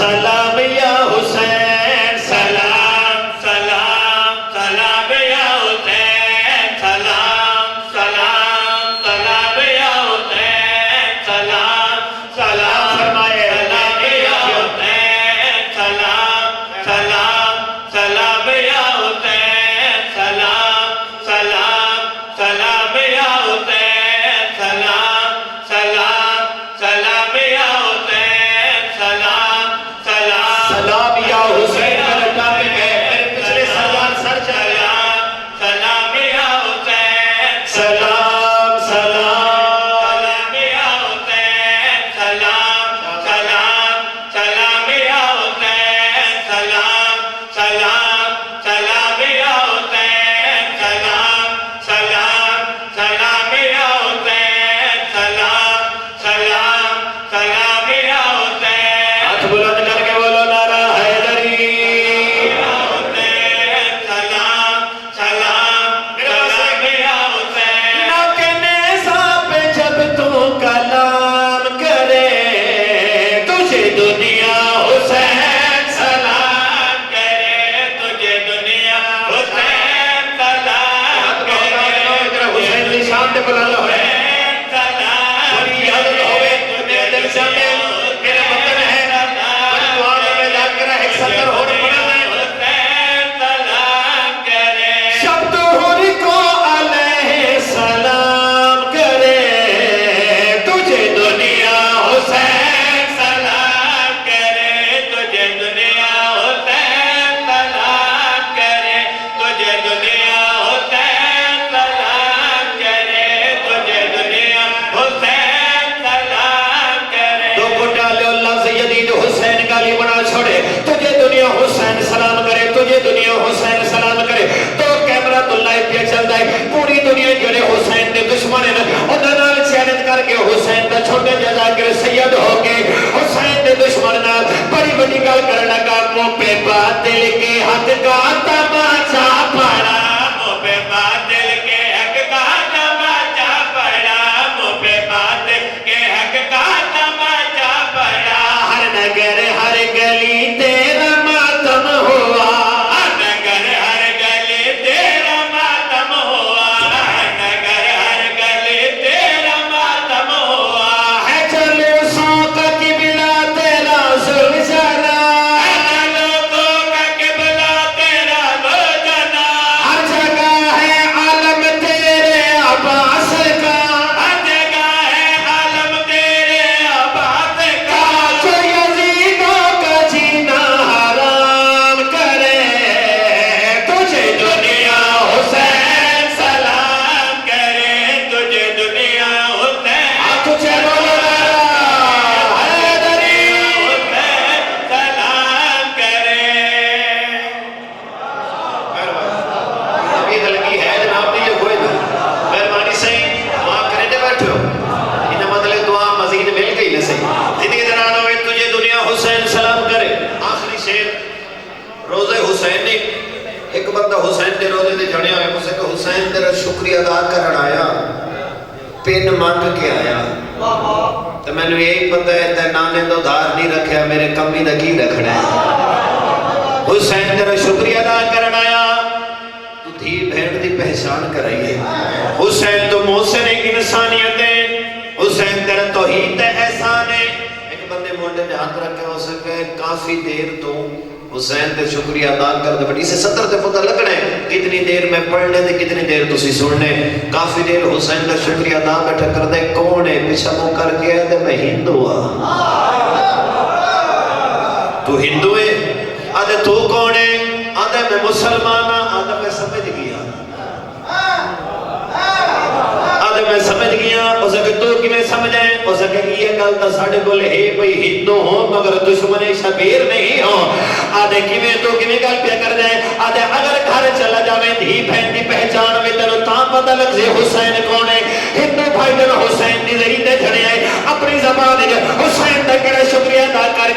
سلام یا حسین سلام سلام سلام یا حسین سلام سلام سلام یا حسین سلام سلام فرمائے سلام یا حسین سلام سلام سلام یا حسین سلام سلام سلام یا حسین سلام سلام سلام یا حسین سلام سلام سلام یا حسین کرتا ہے میرے پچھلے سلام سر چلا سلام یا حسین سلام سلام یا حسین سلام سلام سلام یا حسین سلام سلام سلام یا حسین سلام سلام سلام یا حسین سلام سلام سلام یا حسین ہاتھ بلند کر کے بولو نعرہ حیدری سلام سلام سلام یا حسین ناک نیزہ پہ جب تو کلام کرے تجھے دنیا حسین سلام کرے تجھے دنیا حسین سلام کرے حسین کی شان دے بلند ہوئے بڑی عادت ہوئے میرے دل سے میرے وطن ہے بڑی دعا میں جا کر ایک سطر ہو پڑا ہے سلام کرے شبد ہر کو علیہ سلام کرے تجھے دنیا حسین سلام کرے تجھے دنیا حسین سلام کرے تجھے دنیا حسین سلام کرے تجھے دنیا حسین سلام کرے دو کو ڈالے اللہ سیدی جو حسین گالی بنا چھوڑے تجھے دنیا حسین سلام کرے تجھے دنیا حسین سلام کرے تو کیمرہ تو لائف پہ چل جائے پوری دنیا جڑے حسین دے دشمن ہیں انہاں نال چیلنج کر کے حسین دا چھوٹے جزا کر سید ہو کے حسین دے دشمن نال بڑی بڑی گل کرن لگا منہ پہ باطل کے حق کا تماچا پڑا منہ پہ باطل کے حق کا تماچا پڑا منہ پہ باطل کے حق کا تماچا پڑا ہر نگر ہر گلی تیرا ماتم ہوا ہر نگر ہر گلی تیرا ماتم ہوا ہر نگر ہر گلی تیرا ماتم ہوا ہے جلوسوں کا قبلہ تیرا زلزلہ ہے جلوسوں کا قبلہ تیرا زلزلہ ہر جگہ ہے عالم تیرے عباس کا ہر جگہ ہے عالم تیرے عباس کا جو یزیدوں کا جینا حرام کرے تجھے دنیا حسین سلام کرے تجھے دنیا حسین تجھے بولو حیدری حسین سلام کرے امید لگی ہے جناب نے یہ ہوئے گا مہربانی سے دعا کرے دے بیٹھو انہیں مطلب دعا مزید مل گئی نہ صحیح زندگی دران ہوئے تجھے دنیا حسین سلام کرے آخری شیر روزے حسین نے ایک بندہ حسین دے روزے دے جڑے ہوئے مجھے کہ حسین تیرا شکریہ ادا کرن آیا پن مانگ کے آیا تو میں نے یہی پتہ ہے تے نانے تو دھار نہیں رکھیا میرے کمی دا کی رکھنا ہے حسین تیرا شکریہ ادا کرن آیا تو دھی بھیڑ دی پہچان کرائیے حسین تو محسن انسانیت ہے حسین تیرا توحید احسان ہے ایک بندے موڈے نے ہاتھ رکھے ہو سکے کافی دیر تو حسین تے شکریہ ادا کر دے بڑی سے سطر تے پتہ لگنا ہے کتنی دیر میں پڑھنے دے کتنی دیر تو سی سننے کافی دیر حسین تے شکریہ ادا بیٹھا کر دے کون ہے پیچھا مو کر کے دے میں ہندو تو ہندو ہے آدھے تو کون ہے آدھے میں مسلمان آدھے میں سمجھ گیا آدھے میں سمجھ گیا اسے کہ تو کمیں سمجھیں اسے کہ یہ گل تا ساڑھے بولے ہے کوئی ہندو ہو مگر دشمن شبیر نہیں ہو آدھے کمیں تو کمیں گل پہ کر جائے آدھے اگر گھر چلا جاویں دھی بہن دی پہچان میں تنو تاں پتہ لگ سے حسین کون ہے ہندو بھائی جن حسین دی ذریعے جھڑے آئے اپنی زبان دے حسین دا کرے شکریہ ادا کر